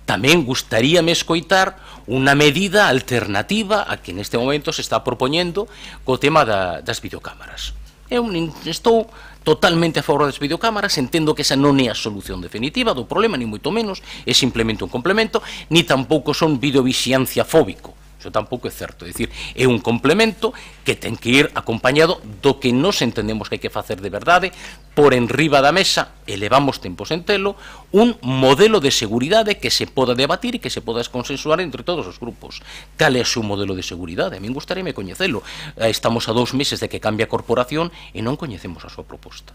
tamén gustaríame escoitar unha medida alternativa a que neste momento se está propoñendo co tema das videocámaras. Eu estou totalmente a favor das videocámaras, entendo que esa non é a solución definitiva do problema, ni moito menos, é simplemente un complemento, ni tampouco son videovixiancia fóbico. Iso tampouco é certo, é dicir, é un complemento que ten que ir acompañado do que nos entendemos que hai que facer de verdade, por enriba da mesa, e levamos tempos en telo, un modelo de seguridade que se poda debatir e que se poda consensuar entre todos os grupos. Cal é o seu modelo de seguridade? A min gustaríame coñecelo. Estamos a 2 meses de que cambie a corporación e non coñecemos a súa proposta.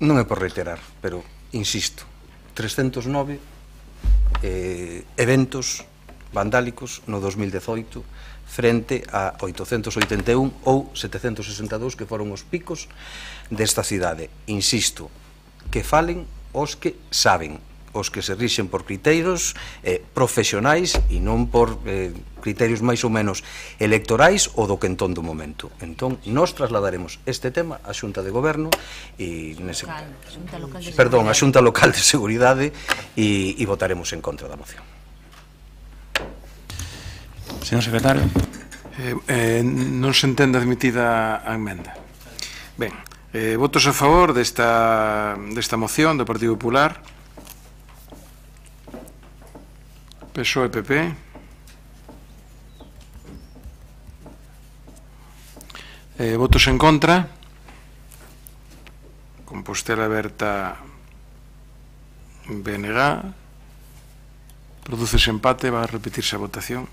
Non é por reiterar, pero insisto, 309 eventos vandálicos no 2018 frente a 881 ou 762 que foron os picos desta cidade. Insisto, que falen os que saben, os que se rixen por criterios profesionais e non por criterios máis ou menos electorais ou do que entón do momento. Entón, nós trasladaremos este tema á Xunta de Goberno e a Xunta Local de Seguridade e votaremos en contra da moción. Señor secretario. Non se entende admitida a emenda. Ben, votos a favor desta moción do Partido Popular, PSOE e PP. Votos en contra. Compostela Aberta, BNG. Producese empate, va a repetirse a votación.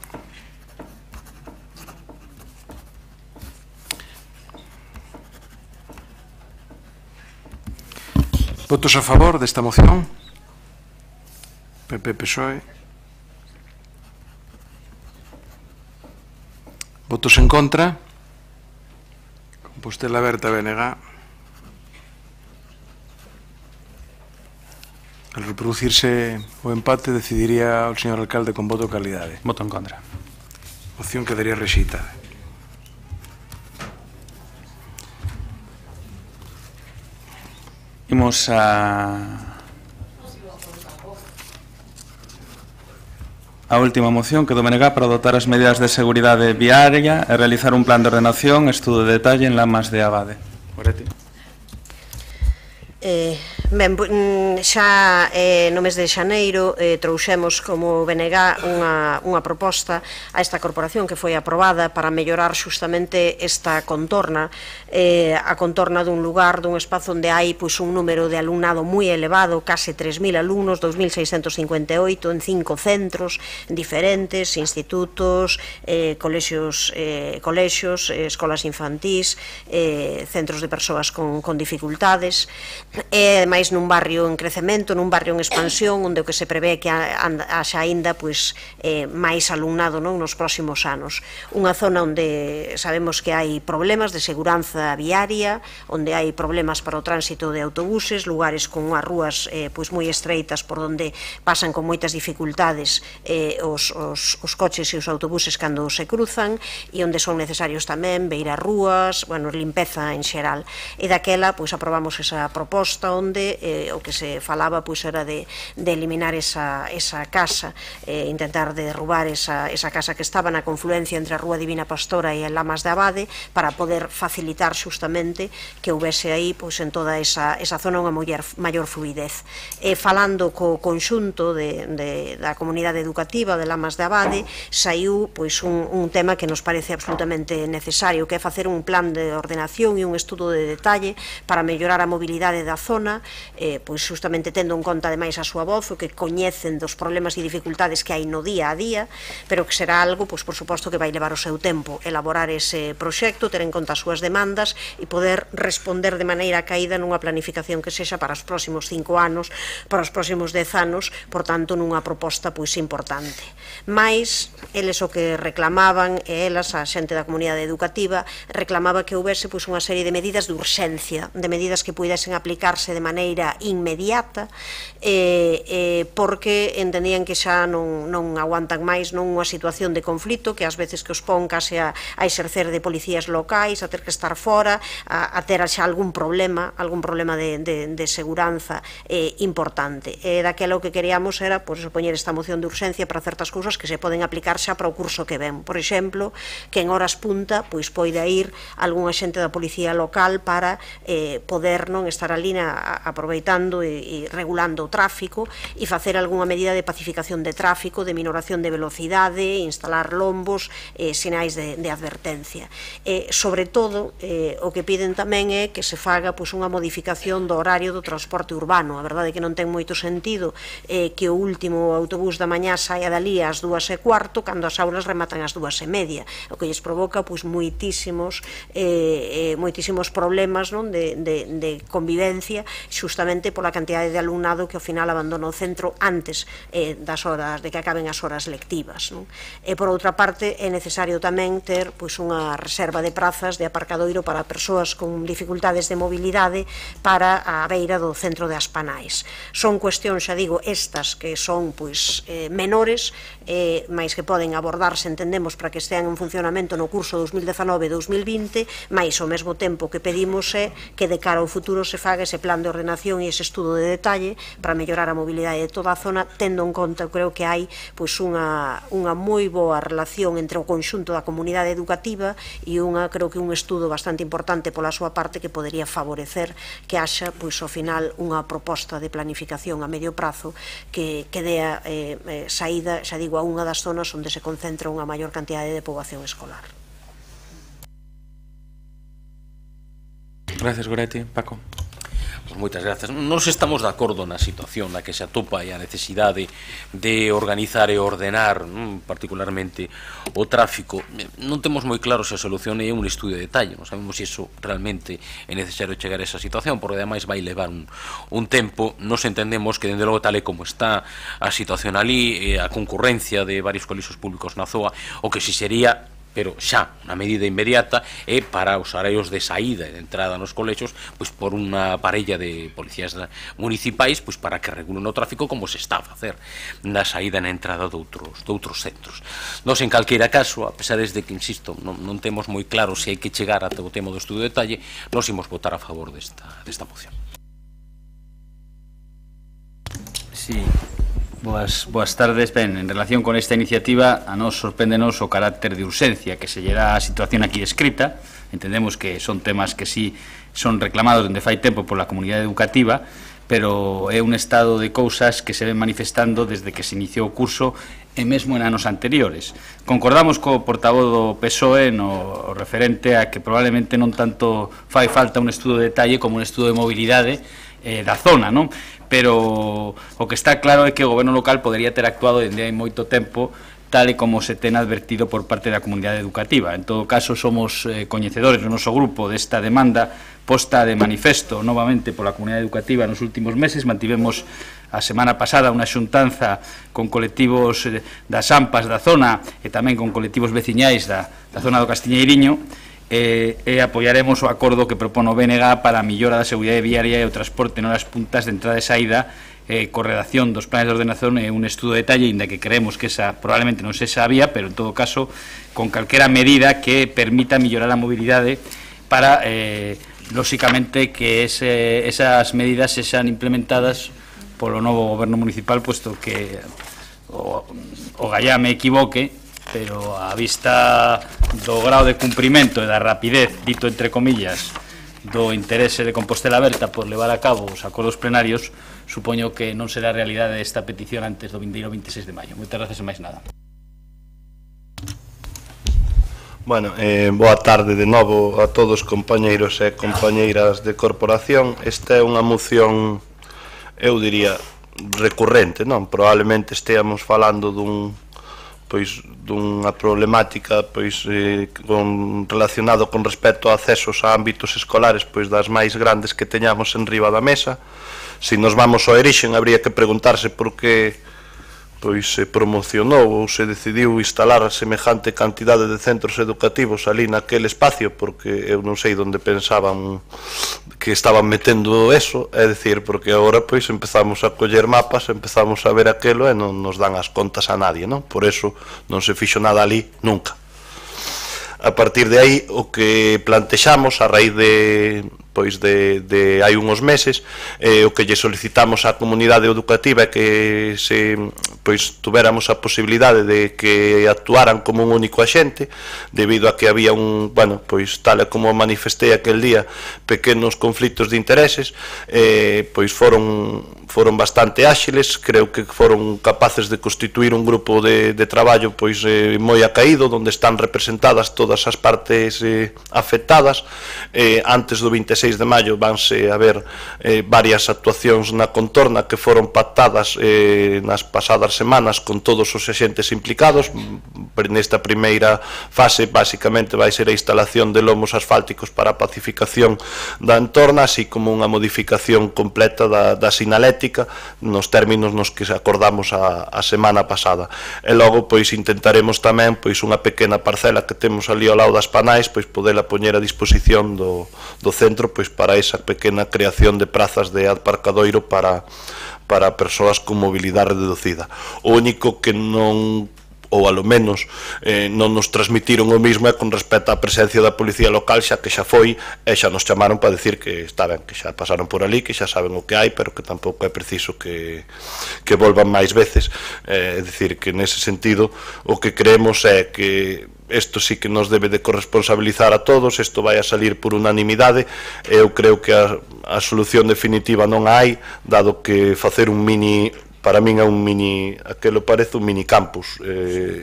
Votos a favor desta moción. PP, PSOE. Votos en contra. Compostela Aberta, BNG. Al reproducirse o empate, decidiría o señor alcalde con voto de calidade. Voto en contra. Moción quedaría rexeitada. Imos a última moción que do BNG para adoptar as medidas de seguridade viaria e realizar un plan de ordenación, estudo de detalle en Lamas de Abade. Moretti. Ben, xa no mes de xaneiro trouxemos como BNG unha proposta a esta corporación que foi aprobada para mellorar xustamente esta contorna, a contorna dun lugar, dun espazo onde hai un número de alumnado moi elevado, case 3.000 alumnos, 2.658 en 5 centros diferentes, institutos, colexios, escolas infantís, centros de persoas con dificultades, e ademais nun barrio en crecemento, nun barrio en expansión, onde o que se prevé que haxa aínda máis alumnado nos próximos anos. Unha zona onde sabemos que hai problemas de seguranza viaria, onde hai problemas para o tránsito de autobuses, lugares con unhas rúas moi estreitas por onde pasan con moitas dificultades os coches e os autobuses cando se cruzan, e onde son necesarios tamén beirar rúas, limpeza en xeral. E daquela aprobamos esa proposta onde realmente o que se falaba pois era de eliminar esa casa, intentar derrubar esa casa que estaba na confluencia entre a Rúa Divina Pastora e a Lamas de Abade, para poder facilitar xustamente que houvese aí pois en toda esa zona unha maior fluidez. Falando co conxunto da comunidade educativa de Lamas de Abade, saiu pois un tema que nos parece absolutamente necesario, que é facer un plan de ordenación e un estudo de detalle para mellorar a mobilidade da zona, pois justamente tendo en conta ademais a súa voz, o que coñecen dos problemas e dificultades que hai no día a día, pero que será algo, pois por suposto, que vai levar o seu tempo elaborar ese proxecto, ter en conta as súas demandas e poder responder de maneira caída nunha planificación que sexa para os próximos 5 anos, para os próximos 10 anos, por tanto, nunha proposta pois importante. Mais, eles o que reclamaban, e elas, a xente da comunidade educativa, reclamaba que houvese pois unha serie de medidas de urxencia, de medidas que pudesen aplicarse de maneira inmediata, porque entendían que xa non aguantan máis unha situación de conflito que ás veces que os pon case a exercer de policías locais, a ter que estar fora, a ter xa algún problema de seguranza importante. Daquela o que queríamos era poñer esta moción de urxencia para certas cousas que se poden aplicar xa para o curso que ven. Por exemplo, que en horas punta pois poida ir algún xente da policía local para poder non estar ali aproveitando e regulando o tráfico e facer algunha medida de pacificación de tráfico, de minoración de velocidade, instalar lombos, sinais de advertencia. Sobre todo, o que piden tamén é que se faga unha modificación do horario do transporte urbano. A verdade é que non ten moito sentido que o último autobús da mañá saia dali ás 2:15 cando as aulas rematan ás 2:30, o que lles provoca moitísimos problemas de convivencia, xustamente pola cantidade de alumnado que ao final abandona o centro antes das horas de que acaben as horas lectivas. Por outra parte, é necesario tamén ter unha reserva de prazas de aparcadoiro para persoas con dificultades de mobilidade para a beira do centro de Aspanais. Son cuestións, xa digo, estas que son menores, máis que poden abordarse, entendemos, para que estean en funcionamento no curso 2019-2020, máis ao mesmo tempo que pedimos é que de cara ao futuro se faga ese plan de ordenación e ese estudo de detalle para mellorar a mobilidade de toda a zona, tendo en conta, creo que hai unha moi boa relación entre o conxunto da comunidade educativa e creo que un estudo bastante importante pola súa parte que podería favorecer que haxa, ao final, unha proposta de planificación a medio prazo que dea saída, xa digo, a unha das zonas onde se concentra unha maior cantidade de poboación escolar. Gracias, Goretti. Paco. Moitas grazas. Nos estamos de acordo na situación na que se atopa e a necesidade de organizar e ordenar particularmente o tráfico. Non temos moi claro se a solución é un estudio de detalle, non sabemos se iso realmente é necesario chegar a esa situación, porque ademais vai levar un tempo. Nos entendemos que dende logo tal e como está a situación ali, a concurrencia de varios colexios públicos na zoa, o que si sería, pero xa na medida inmediata, é para os areos de saída e de entrada nos colexios por unha parella de policías municipais para que regulen o tráfico como se está a facer na saída e na entrada de outros centros. Nos, en calqueira caso, a pesar de que, insisto, non temos moi claro se hai que chegar ata o tema do estudo de detalle, nos imos votar a favor desta moción. Sí. Boas tardes. Ben, en relación con esta iniciativa, a nos sorpréndenos o carácter de urxencia que se lle dá a situación aquí escrita. Entendemos que son temas que sí son reclamados dende fai tempo pola comunidade educativa, pero é un estado de cousas que se ven manifestando desde que se iniciou o curso e mesmo en anos anteriores. Concordamos co portavoz do PSOE no referente a que probablemente non tanto fai falta un estudo de detalle como un estudo de mobilidade da zona, non? Pero o que está claro é que o goberno local podería ter actuado dende hai moito tempo tal e como se ten advertido por parte da comunidade educativa. En todo caso, somos coñecedores do noso grupo desta demanda posta de manifesto novamente pola comunidade educativa nos últimos meses. Mantivemos a semana pasada unha xuntanza con colectivos das AMPAs da zona e tamén con colectivos veciñais da zona do Castiñeiriño, e apoiaremos o acordo que propone o BNG para a millora da seguridade viaria e o transporte nas puntas de entrada e saída, co redacción dos planes de ordenación e un estudo de detalle, inda que creemos que esa probablemente non sexa a vía, pero en todo caso con calquera medida que permita millorar a mobilidade para lóxicamente que esas medidas sexan implementadas polo novo goberno municipal, puesto que o gallá me equivoque, pero a vista do grau de cumprimento e da rapidez, dito entre comillas, do interese de Compostela Aberta por levar a cabo os acordos plenarios, supoño que non será realidade esta petición antes do 26 de maio. Moitas gracias e máis nada. Bueno, boa tarde de novo a todos compañeiros e compañeiras de corporación. Esta é unha moción, eu diría, recurrente, non? Probablemente esteamos falando dunha problemática relacionado con respecto a accesos a ámbitos escolares das máis grandes que teñamos en riba da mesa. Se nos vamos ao orixen, habría que preguntarse por que se promocionou ou se decidiu instalar semejante cantidade de centros educativos ali naquele espacio, porque eu non sei onde pensaban que estaban metendo eso, é dicir, porque agora empezamos a coller mapas, empezamos a ver aquelo e non nos dan as contas a nadie, non? Por eso non se fixo nada ali nunca. A partir de aí, o que plantexamos a raíz de hai unhos meses, o que lle solicitamos á comunidade educativa é que tuveramos a posibilidade de que actuaran como un único axente, debido a que había tal como manifestei aquel día, pequenos conflitos de intereses, foron bastante áxiles, creo que foron capaces de constituir un grupo de traballo moi acaído, onde están representadas todas as partes afectadas. Antes do 26 de maio vanse a ver varias actuacións na contorna que foron pactadas nas pasadas semanas con todos os axentes implicados. Nesta primeira fase, basicamente, vai ser a instalación de lomos asfálticos para a pacificación da entorna, así como unha modificación completa da sinalética nos términos nos que acordamos a semana pasada. E logo, intentaremos tamén unha pequena parcela que temos ali ao lado das Panais, podela poñer a disposición do centro para esa pequena creación de prazas de aparcadoiro para persoas con mobilidade reducida. O único que non, ou alo menos non nos transmitiron o mismo, é con respecto á presencia da policía local, xa que xa foi e xa nos chamaron para decir que está ben, que xa pasaron por ali, que xa saben o que hai, pero que tampouco é preciso que volvan máis veces. É dicir, que nese sentido o que creemos é que isto sí que nos debe de corresponsabilizar a todos, isto vai a salir por unanimidade. Eu creo que a solución definitiva non a hai, dado que facer un mini, para min é un mini, aquelo parece un mini campus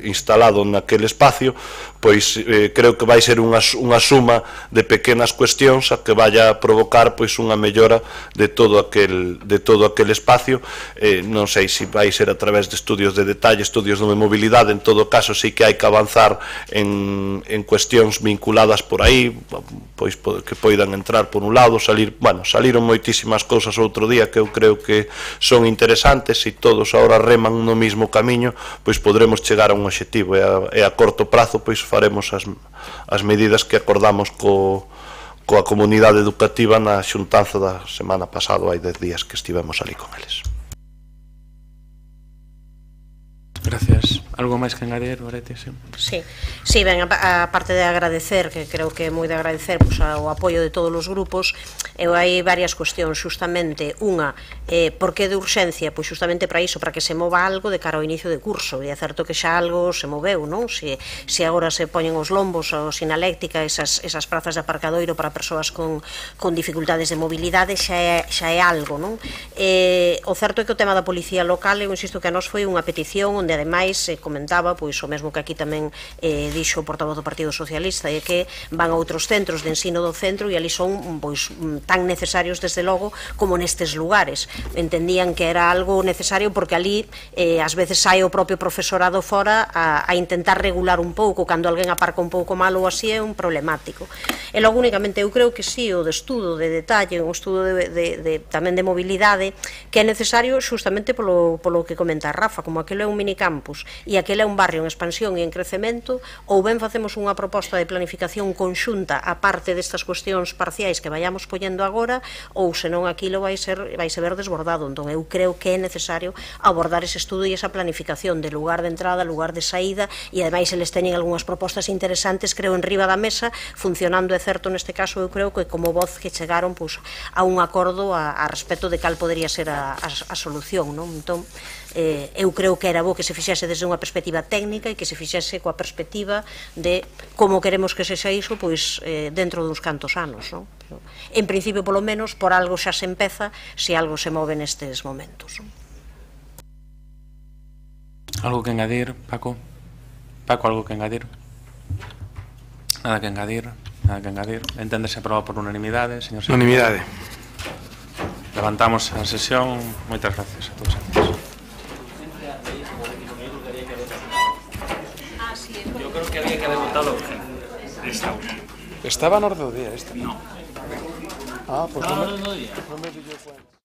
instalado naquele espacio, creo que vai ser unha suma de pequenas cuestións a que vai a provocar unha mellora de todo aquel espacio. Non sei se vai ser a través de estudios de detalle, estudios de mobilidade. En todo caso, sí que hai que avanzar en cuestións vinculadas por aí, que poidan entrar por un lado, saliron moitísimas cousas outro día que eu creo que son interesantes, e todos agora reman no mismo camiño, podremos chegar a un obxectivo, e a corto prazo faremos as medidas que acordamos coa comunidade educativa na xuntanza da semana pasada, hai 10 días que estivemos ali con eles. Gracias. Algo máis que engadir, Orete? Sí, ben, a parte de agradecer, que creo que é moi de agradecer o apoio de todos os grupos, hai varias cuestións, xustamente. Unha, por que de urxencia? Pois xustamente para iso, para que se mova algo de cara ao inicio de curso, e é certo que xa algo se moveu, non? Se agora se poñen os lombos, a sinaléctica, esas prazas de aparcadoiro para persoas con dificultades de mobilidade, xa é algo, non? O certo é que o tema da policía local, eu insisto que a nos foi unha petición onde ademais comentaba, o mesmo que aquí tamén dixo o portavoz do Partido Socialista, é que van a outros centros de ensino do centro e ali son tan necesarios desde logo como nestes lugares. Entendían que era algo necesario porque ali ás veces sai o propio profesorado fora a intentar regular un pouco, cando alguén aparca un pouco mal ou así é un problemático. E logo únicamente eu creo que sí, o de estudo de detalle, un estudo tamén de mobilidade, que é necesario xustamente polo que comenta Rafa, como aquilo é un minicampus e e aquele é un barrio en expansión e en crecemento, ou ben facemos unha proposta de planificación conxunta a parte destas cuestións parciais que vayamos poñendo agora, ou senón aquilo vai se ver desbordado. Entón eu creo que é necesario abordar ese estudo e esa planificación de lugar de entrada, lugar de saída, e ademais eles teñen algunhas propostas interesantes, creo, en riba da mesa, funcionando, é certo, neste caso, eu creo que como voz que chegaron a un acordo a respecto de cal podería ser a solución, non? Entón, eu creo que era bo que se fixese desde unha perspectiva técnica e que se fixese coa perspectiva de como queremos que sexa iso, pois, dentro duns cantos anos, non? En principio, polo menos, por algo xa se empeza, se algo se move nestes momentos. Algo que engadir, Paco? Paco, algo que engadir? Nada que engadir, nada que engadir. Enténdese aprobado por unanimidade, señor secretario. Unanimidade. Levantamos a sesión. Moitas gracias a todos. Yo creo que había que haber votado Estaba en orden do día esta. No. Ah, pues No, no, no, no. no me dio cuenta.